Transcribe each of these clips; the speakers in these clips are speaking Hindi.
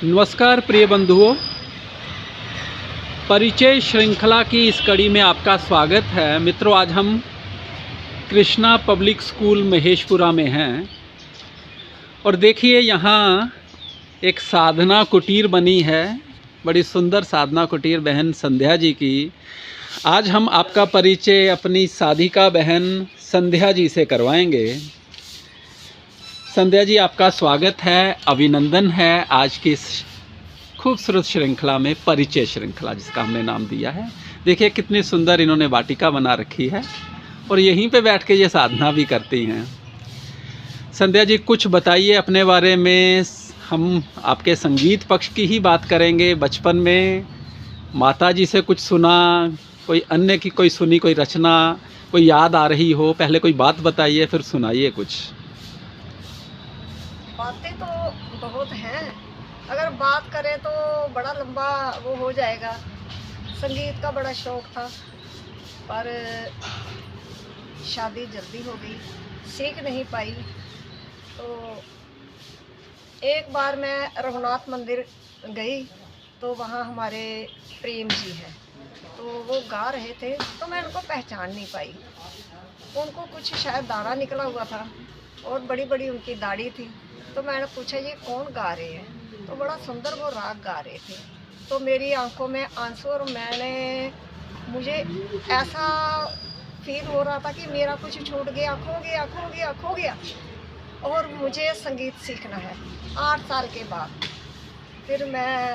नमस्कार प्रिय बंधुओं, परिचय श्रृंखला की इस कड़ी में आपका स्वागत है। मित्रों, आज हम कृष्णा पब्लिक स्कूल महेशपुरा में हैं और देखिए यहाँ एक साधना कुटीर बनी है। बड़ी सुंदर साधना कुटीर बहन संध्या जी की। आज हम आपका परिचय अपनी साधिका बहन संध्या जी से करवाएंगे। संध्या जी, आपका स्वागत है, अभिनंदन है आज की इस खूबसूरत श्रृंखला में, परिचय श्रृंखला जिसका हमने नाम दिया है। देखिए कितनी सुंदर इन्होंने वाटिका बना रखी है और यहीं पे बैठ के ये साधना भी करती हैं। संध्या जी, कुछ बताइए अपने बारे में। हम आपके संगीत पक्ष की ही बात करेंगे। बचपन में माता जी से कुछ सुना, कोई अन्य की कोई सुनी कोई रचना, कोई याद आ रही हो, पहले कोई बात बताइए फिर सुनाइए कुछ। बातें तो बहुत हैं, अगर बात करें तो बड़ा लंबा वो हो जाएगा। संगीत का बड़ा शौक था पर शादी जल्दी हो गई, सीख नहीं पाई। तो एक बार मैं रघुनाथ मंदिर गई तो वहाँ हमारे प्रेम जी हैं, तो वो गा रहे थे तो मैं उनको पहचान नहीं पाई। उनको कुछ शायद दाना निकला हुआ था और बड़ी बड़ी उनकी दाढ़ी थी। तो मैंने पूछा ये कौन गा रहे हैं, तो बड़ा सुंदर वो राग गा रहे थे। तो मेरी आंखों में आंसू और मुझे ऐसा फील हो रहा था कि मेरा कुछ छूट गया, खो गया। और मुझे संगीत सीखना है 8 साल के बाद। फिर मैं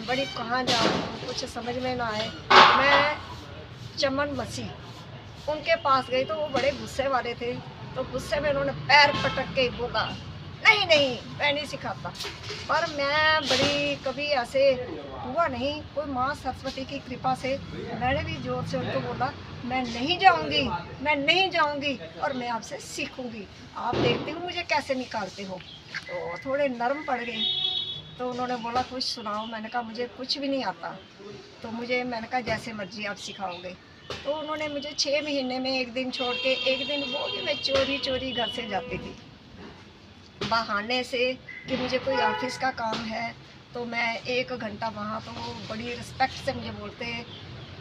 बड़ी कहाँ जाऊँ, कुछ समझ में ना आए। मैं चमन मसीह उनके पास गई तो वो बड़े गुस्से वाले थे। तो गुस्से में उन्होंने पैर पटक के बोला, नहीं मैं नहीं सिखाता। पर मैं बड़ी कभी ऐसे हुआ नहीं, कोई माँ सरस्वती की कृपा से मैंने भी जोर से उनको बोला, मैं नहीं जाऊंगी और मैं आपसे सीखूंगी। आप देखते हो मुझे कैसे निकालते हो। तो थोड़े नरम पड़ गए। तो उन्होंने बोला कुछ सुनाओ। मैंने कहा मुझे कुछ भी नहीं आता। तो मैंने कहा जैसे मर्जी आप सिखाओगे। तो उन्होंने मुझे 6 महीने में एक दिन छोड़ के, एक दिन वो भी मैं चोरी घर से जाती थी बहाने से कि मुझे कोई ऑफिस का काम है। तो मैं 1 घंटा वहाँ, तो वो बड़ी रिस्पेक्ट से मुझे बोलते हैं,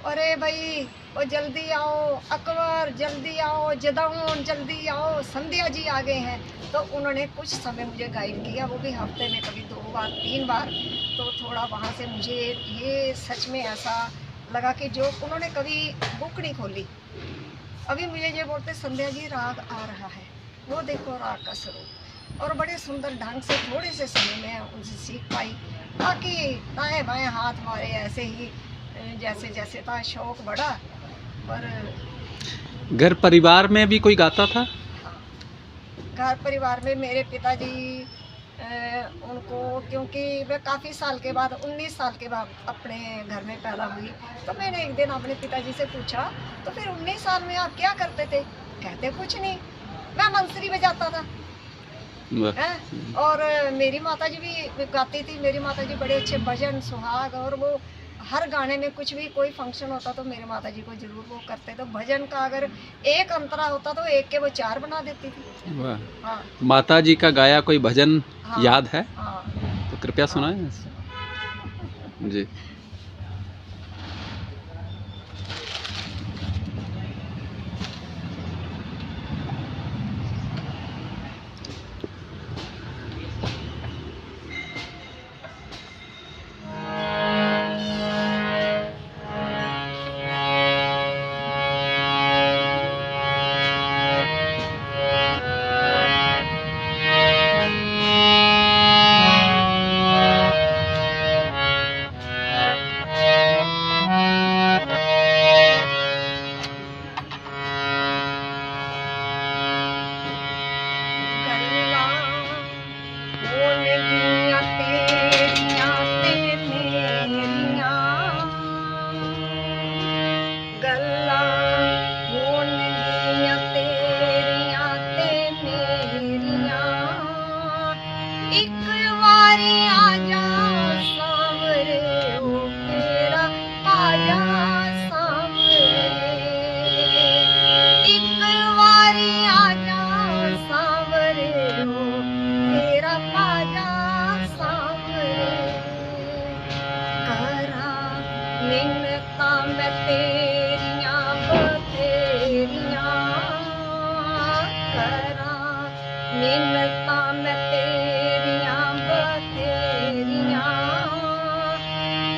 अरे भाई वो जल्दी आओ, अकबर जल्दी आओ, जदाउन जल्दी आओ, संध्या जी आ गए हैं। तो उन्होंने कुछ समय मुझे गाइड किया, वो भी हफ्ते में कभी 2 बार 3 बार। तो थोड़ा वहाँ से मुझे ये सच में ऐसा लगा कि जो उन्होंने कभी बुक नहीं खोली। अभी मुझे ये बोलते, संध्या जी राग आ रहा है, वो देखो राग का स्वरूप। और बड़े सुंदर ढंग से थोड़े से समय में उनसे सीख पाई। बाकी दाएं बाएं हाथ मारे ऐसे ही जैसे जैसे था, शौक बढ़ा। पर घर परिवार में भी कोई गाता था? हाँ, घर परिवार में मेरे पिताजी उनको, क्योंकि वे काफ़ी साल के बाद 19 साल के बाद अपने घर में पैदा हुई। तो मैंने एक दिन अपने पिताजी से पूछा, तो फिर 19 साल में आप क्या करते थे? कहते कुछ नहीं, मैं बंसुरी बजाता था। और मेरी माताजी भी गाती थी। मेरी माताजी बड़े अच्छे भजन सुहाग, और वो हर गाने में कुछ भी कोई फंक्शन होता तो मेरे माताजी को जरूर वो करते। तो भजन का अगर एक अंतरा होता तो एक के वो 4 बना देती थी। वाह। हाँ, माताजी का गाया कोई भजन हाँ, याद है? हाँ, तो कृपया हाँ। सुनाएं जी।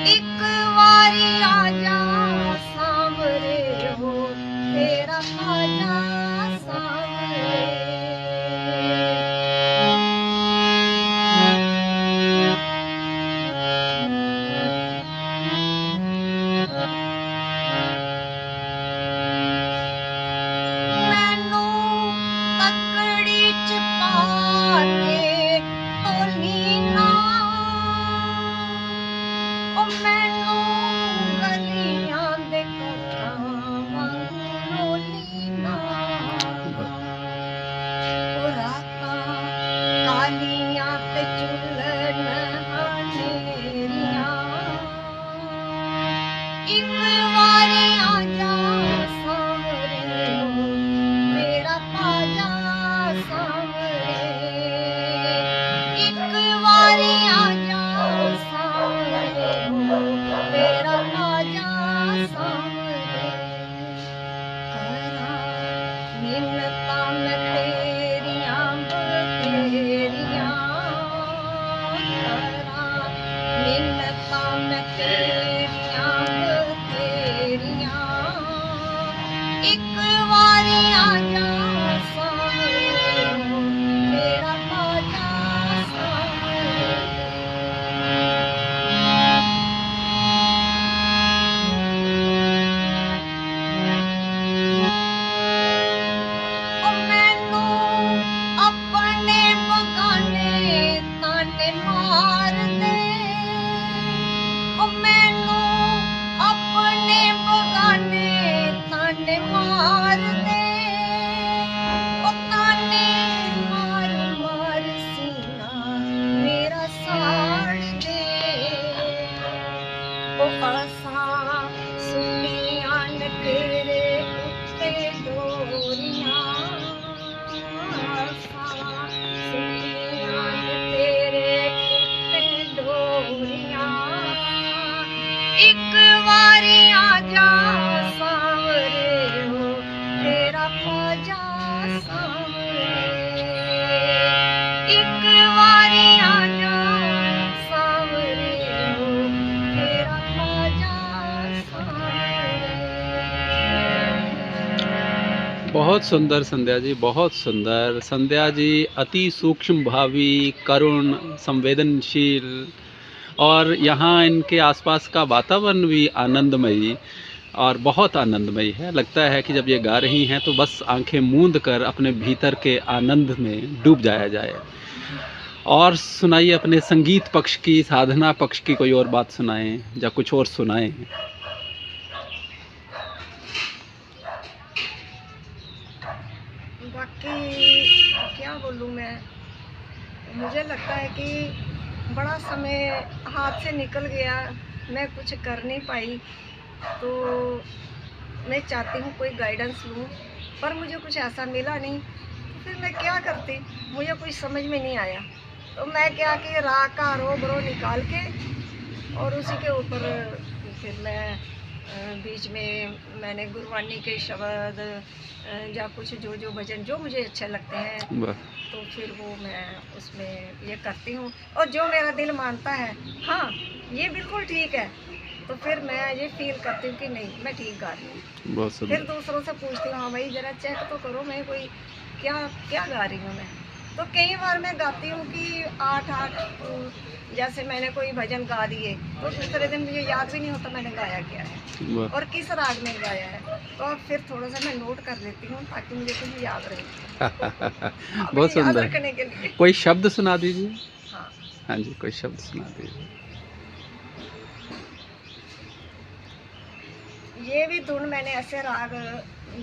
एक वारी आजा सांवरे हो तेरा आजा सांवरे। मैनू तकड़ी च पाके तोली ना, ओ मैनू गलियां दे कट्टां वांगू रोली ना। ओ रातां कालियां ते चुल्लन हनेरियां, एक वारी आजा सांवरे हो तेरा ताजा सांवरे। एक वारी आजा सांवरे हो तेरा ताजा सांवरे। करां मिन्नतां मैं तेरियां बथेरियां, करां मिन्नतां मैं तेरियां बथेरियां। एक वारी आजा सांवरे हो तेरा ताजा सांवरे। ओ मैनू अपने बगाने ताने मार दे, ओ मैनू अपने बगाने ताने मार दे, ओ ताने मार मार सीना मेरा साड़ दे। ओ आसां सुनियां न तेरे उत्ते डोरियां, आसां सुनियां न तेरे उत्ते डोरियां। एक वारी आजा सांवरे हो तेरा ताजा सांवरे। एक वारी आजा सांवरे हो तेरा ताजा सांवरे। बहुत सुंदर संध्या जी, बहुत सुंदर। संध्या जी अति सूक्ष्म भावी, करुण, संवेदनशील, और यहाँ इनके आसपास का वातावरण भी आनंदमयी और बहुत आनंदमयी है। लगता है कि जब ये गा रही हैं तो बस आंखें मूंद कर अपने भीतर के आनंद में डूब जाया जाए। और सुनाइए अपने संगीत पक्ष की, साधना पक्ष की कोई और बात सुनाएं या कुछ और सुनाएं। बाकी क्या बोलूँ मैं, मुझे लगता है कि बड़ा समय हाथ से निकल गया, मैं कुछ कर नहीं पाई। तो मैं चाहती हूँ कोई गाइडेंस लूँ, पर मुझे कुछ ऐसा मिला नहीं। तो फिर मैं क्या करती, मुझे कुछ समझ में नहीं आया। तो मैं क्या कि राग का रो बरो निकाल के और उसी के ऊपर फिर मैं बीच में मैंने गुरबानी के शब्द या कुछ जो जो भजन जो मुझे अच्छे लगते हैं, वाह। तो फिर वो मैं उसमें ये करती हूँ। और जो मेरा दिल मानता है हाँ ये बिल्कुल ठीक है, तो फिर मैं ये फील करती हूँ कि नहीं मैं ठीक गा रही हूँ। बहुत फिर सुंदर। दूसरों से पूछती हूँ, हाँ भाई ज़रा चेक तो करो मैं कोई क्या क्या गा रही हूँ मैं। तो कई बार मैं गाती हूँ कि 8-8 जैसे मैंने कोई भजन गा दिए, तो दूसरे दिन मुझे याद भी नहीं होता मैंने गाया क्या है वाह। और किस राग में गाया है। तो अब फिर थोड़ा सा मैं नोट कर लेती हूँ ताकि मुझे कुछ याद रहे। बहुत मुझे याद सुंदर। रखने के लिए। कोई शब्द सुना दीजिए। हाँ, हाँ जी, कोई शब्द सुना दीजिए। ये भी धुन मैंने ऐसे राग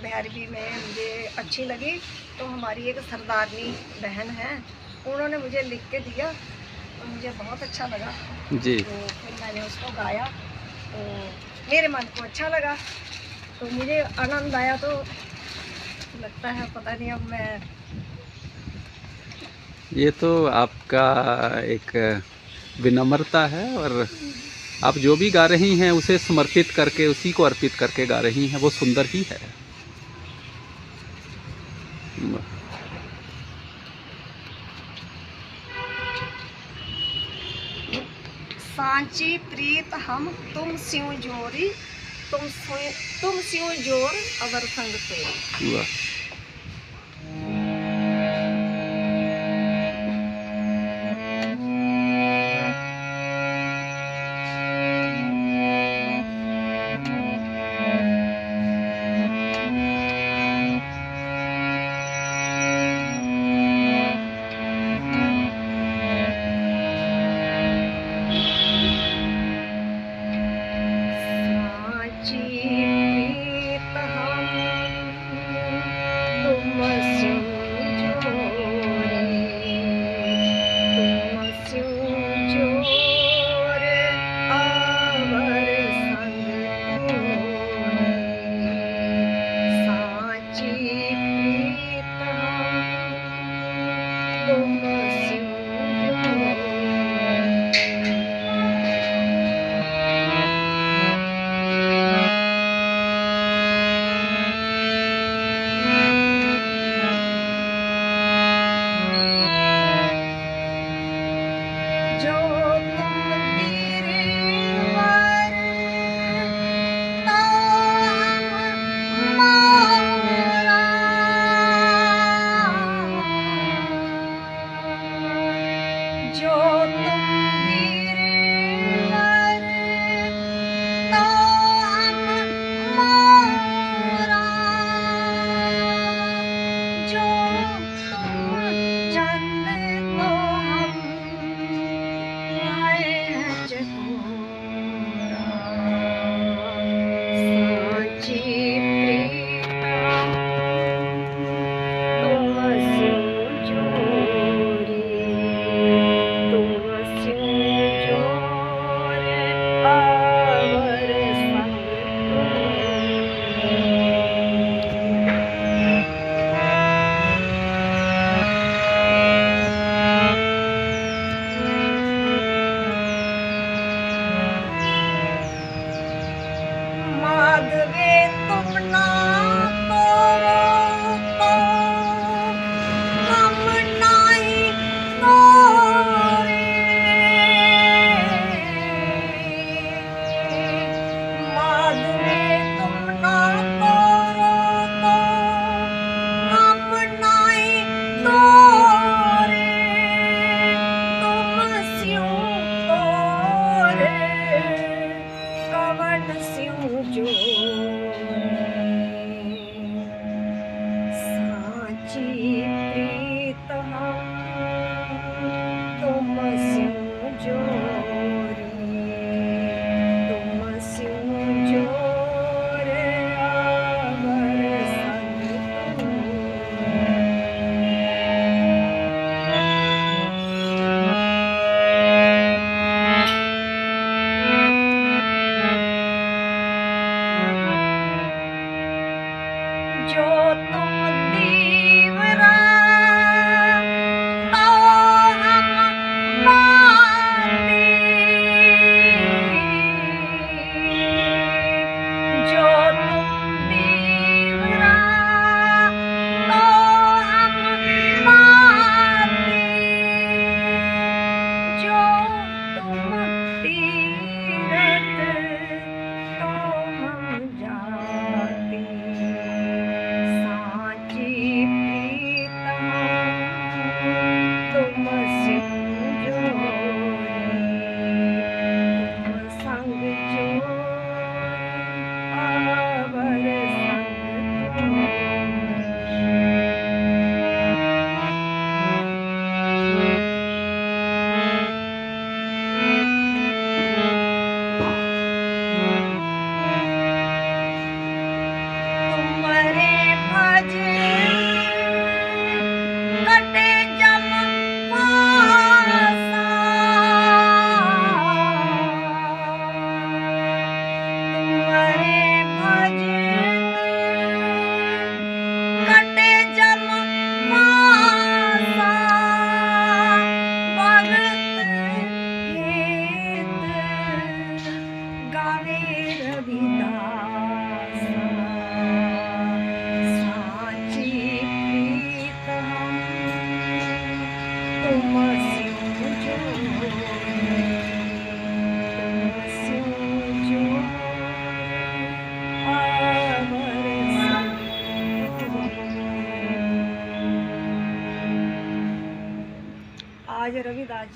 भैरवी में मुझे अच्छी लगी, तो हमारी एक सरदारनी बहन है, उन्होंने मुझे लिख के दिया, तो मुझे बहुत अच्छा लगा। जी। तो फिर मैंने उसको गाया, तो मेरे मन को अच्छा लगा, तो मुझे आनंद आया। तो लगता है पता नहीं अब मैं, ये तो आपका एक विनम्रता है, और आप जो भी गा रही हैं उसे समर्पित करके, उसी को अर्पित करके गा रही हैं, वो सुंदर ही है। सांची प्रीत हम तुम स्यों जोरी, तुम स्यों जोर अवर संग तोरी। वाह। सांची प्रीत हम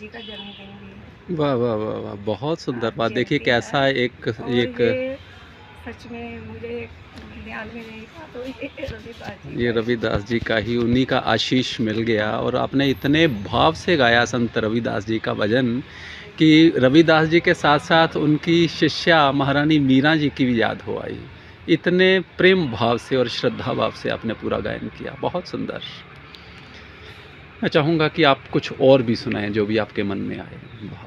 जी का जन्मदिन भी है। वाह वाह वाह वाह, बहुत सुंदर बात। देखिए जयंती है। कैसा एक और एक ये सच में मुझे ध्यान में नहीं था, तो ये रविदास जी ये का ही रविदास जी का ही, उन्हीं का आशीष मिल गया। और आपने इतने भाव से गाया संत रविदास जी का भजन कि रविदास जी के साथ साथ उनकी शिष्या महारानी मीरा जी की भी याद हो आई। इतने प्रेम भाव से और श्रद्धा भाव से आपने पूरा गायन किया, बहुत सुंदर। मैं चाहूँगा कि आप कुछ और भी सुनाएं जो भी आपके मन में आए भाव।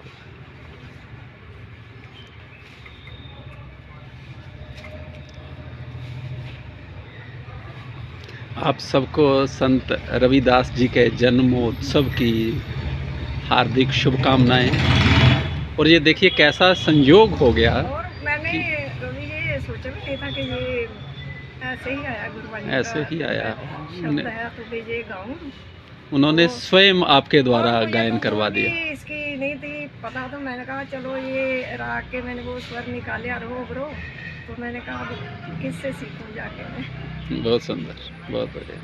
आप सबको संत रविदास जी के जन्मोत्सव की हार्दिक शुभकामनाएं। और ये देखिए कैसा संयोग हो गया और मैंने कि कभी ये सोचा भी नहीं था कि ये ऐसे ही आया, गुरबानी ऐसे का ही आया। शब्द है तो भी ये गाऊं। उन्होंने तो स्वयं आपके द्वारा और मुझे गायन तो करवा वो भी दिया। इसकी नहीं थी पता, तो मैंने कहा चलो ये राग के मैंने वो स्वर निकाले अरो ब्रो, तो मैंने कहा अब किससे सीखूं जाके मैं। बहुत सुंदर, बहुत बढ़िया।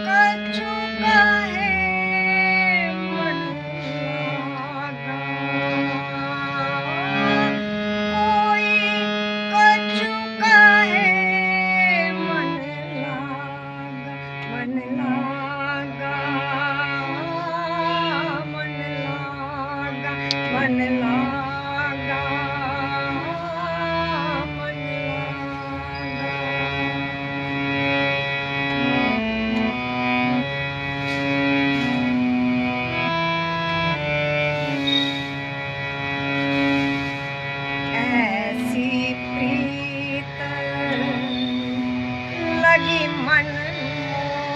कछु कहे मन लागा, कोई कछु कहे मन लागा, मन लागा, मन लागा, मन लागा, मन ऐसी प्रीत लगी मन मोहन,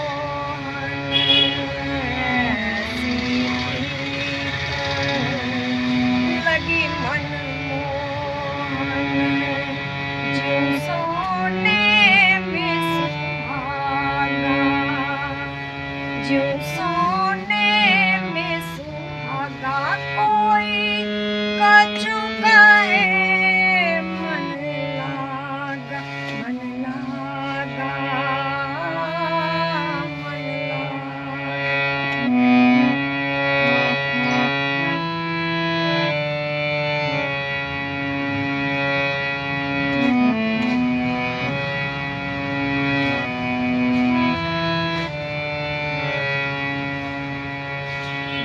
ऐसी प्रीत लगी मन मोहन, ज्यों सोने में सुहागा, ज्यों सोने में सुहागा, कोई कछु कहे मन लागा, मन लागा, मन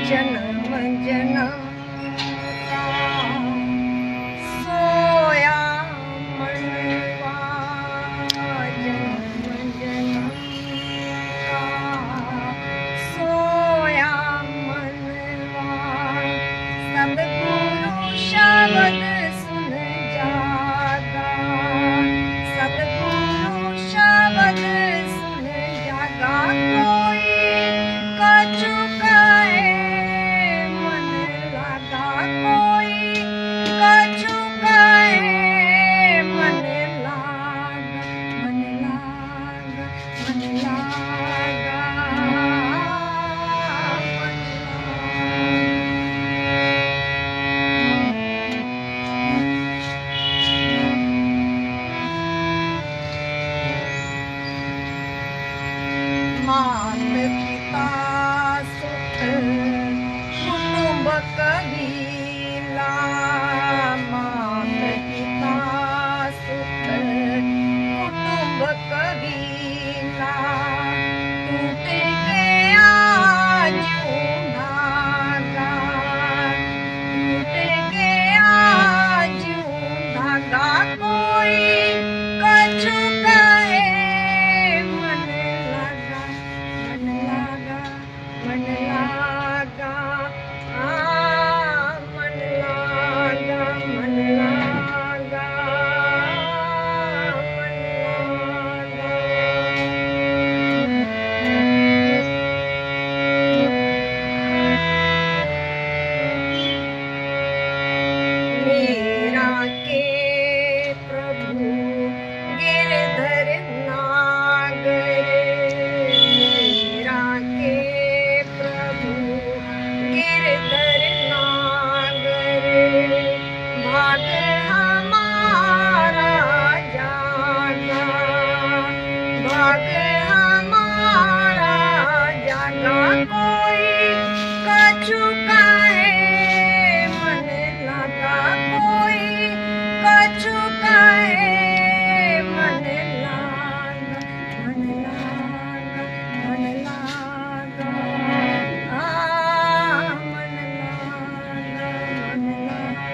जन्म जन्म का सोया मनवा, जन्म जन्म का सोया मनवा, सतगुरु शब्द सुन जागा, सतगुरु शब्द सुन जागा, कोई कछु कहे मन लागा, कोई कछु कहे मन लागा, मन लागा, मन लागा, मन मात पिता सुख कुटुंब कबीला, मात पिता सुख कुटुंब कबीला, टूट गया ज्यों धागा, टूट गया ज्यों धागा, कोई कछु कहे मन लागा, मन लागा, मन लागा, मन लागा, चुकाए मन लागा मन लागा मन लागा मन लागा मन लागा।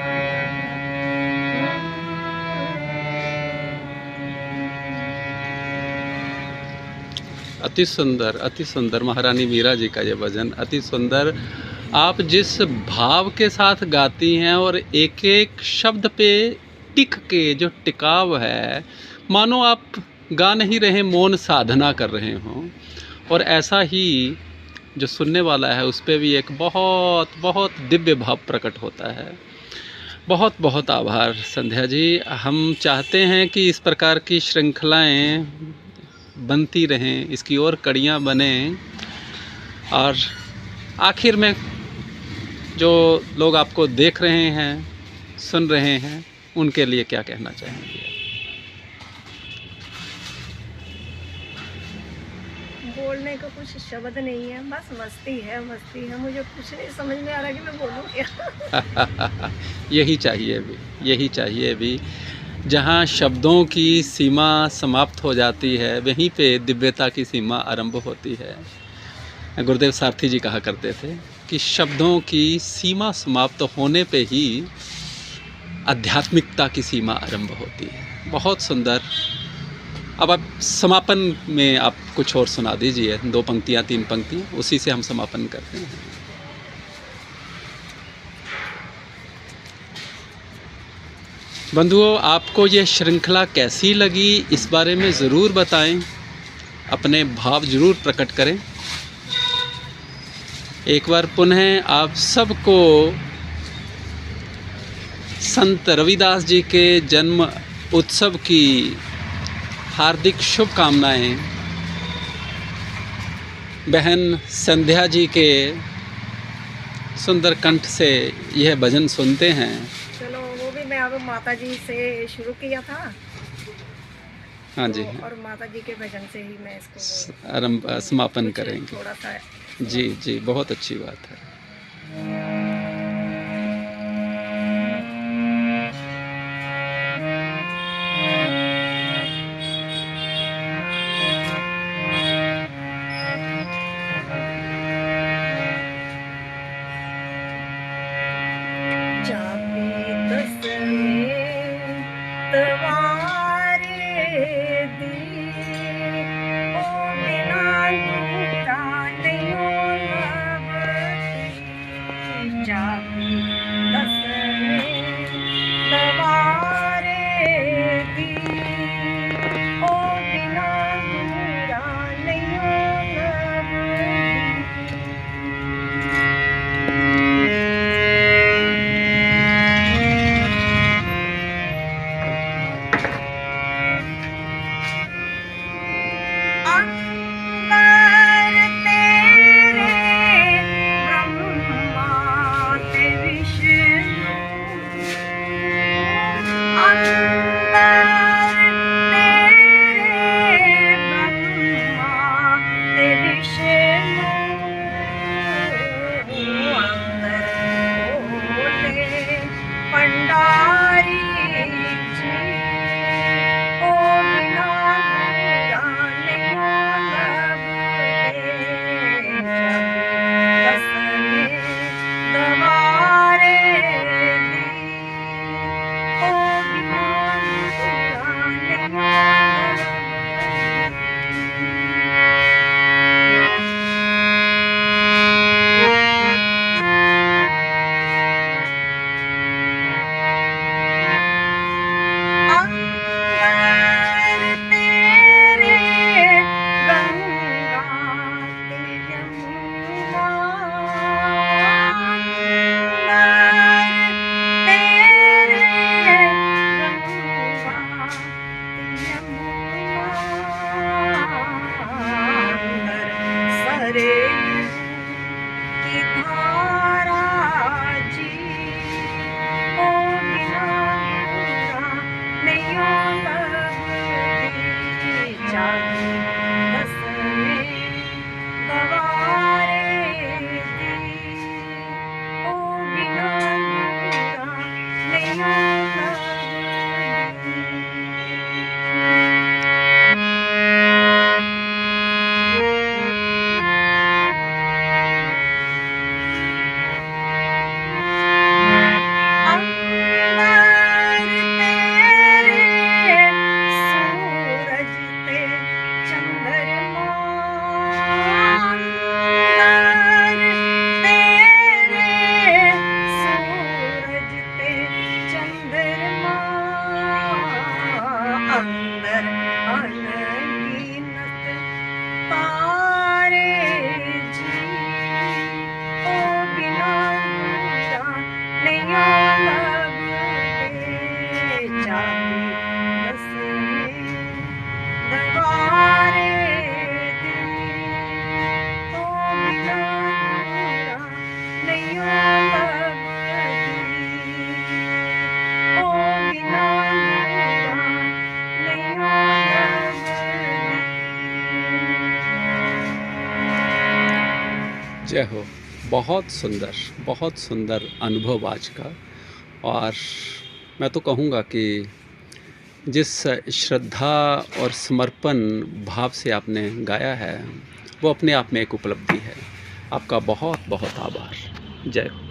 अति सुंदर महारानी मीरा जी का ये भजन अति सुंदर। आप जिस भाव के साथ गाती हैं और एक एक शब्द पे टिक के जो टिकाव है, मानो आप गा नहीं रहे, मौन साधना कर रहे हों। और ऐसा ही जो सुनने वाला है उस पर भी एक बहुत बहुत दिव्य भाव प्रकट होता है। बहुत बहुत आभार संध्या जी। हम चाहते हैं कि इस प्रकार की श्रृंखलाएं बनती रहें, इसकी और कड़ियाँ बनें। और आखिर में जो लोग आपको देख रहे हैं, सुन रहे हैं, उनके लिए क्या कहना चाहेंगे? बोलने का कुछ शब्द नहीं है, बस मस्ती है मस्ती है। मुझे कुछ नहीं समझ में आ रहा कि मैं बोलूँ क्या। यही चाहिए भी। जहाँ शब्दों की सीमा समाप्त हो जाती है, वहीं पे दिव्यता की सीमा आरंभ होती है। गुरुदेव सारथी जी कहा करते थे कि शब्दों की सीमा समाप्त होने पे ही आध्यात्मिकता की सीमा आरंभ होती है। बहुत सुंदर। अब आप समापन में आप कुछ और सुना दीजिए, 2 पंक्तियाँ 3 पंक्तियाँ, उसी से हम समापन करते हैं। बंधुओं, आपको ये श्रृंखला कैसी लगी इस बारे में ज़रूर बताएं, अपने भाव ज़रूर प्रकट करें। एक बार पुनः आप सबको संत रविदास जी के जन्म उत्सव की हार्दिक शुभकामनाएं। बहन संध्या जी के सुंदर कंठ से यह भजन सुनते हैं। चलो, वो भी मैं अब माता जी से शुरू किया था। हाँ जी, तो और माता जी के भजन से ही मैं इसको आरंभ समापन कुछ करेंगे। थोड़ा सा जी, बहुत अच्छी बात है। जय हो। बहुत सुंदर अनुभव आज का। और मैं तो कहूँगा कि जिस श्रद्धा और समर्पण भाव से आपने गाया है वो अपने आप में एक उपलब्धि है। आपका बहुत बहुत आभार। जय हो।